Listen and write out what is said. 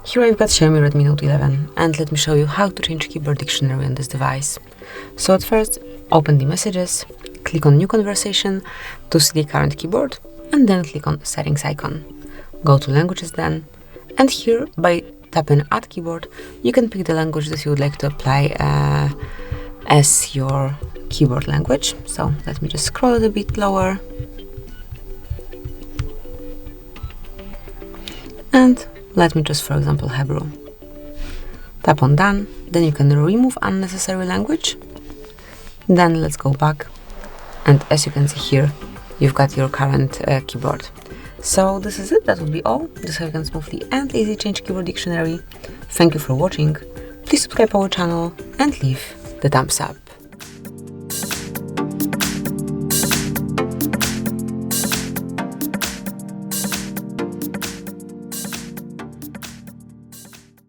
Here I've got XIAOMI Redmi Note 11, and let me show you how to change keyboard dictionary on this device. So at first, open the messages, click on New Conversation to see the current keyboard, and then click on Settings icon. Go to Languages then, and here by tapping Add Keyboard, you can pick the language that you would like to apply as your keyboard language. So let me just scroll it a bit lower. And let me just, for example, Hebrew. Tap on Done, then you can remove unnecessary language. Then let's go back. And as you can see here, you've got your current keyboard. So this is it, that would be all. This is how you can smoothly and easily change keyboard dictionary. Thank you for watching. Please subscribe our channel and leave the thumbs up.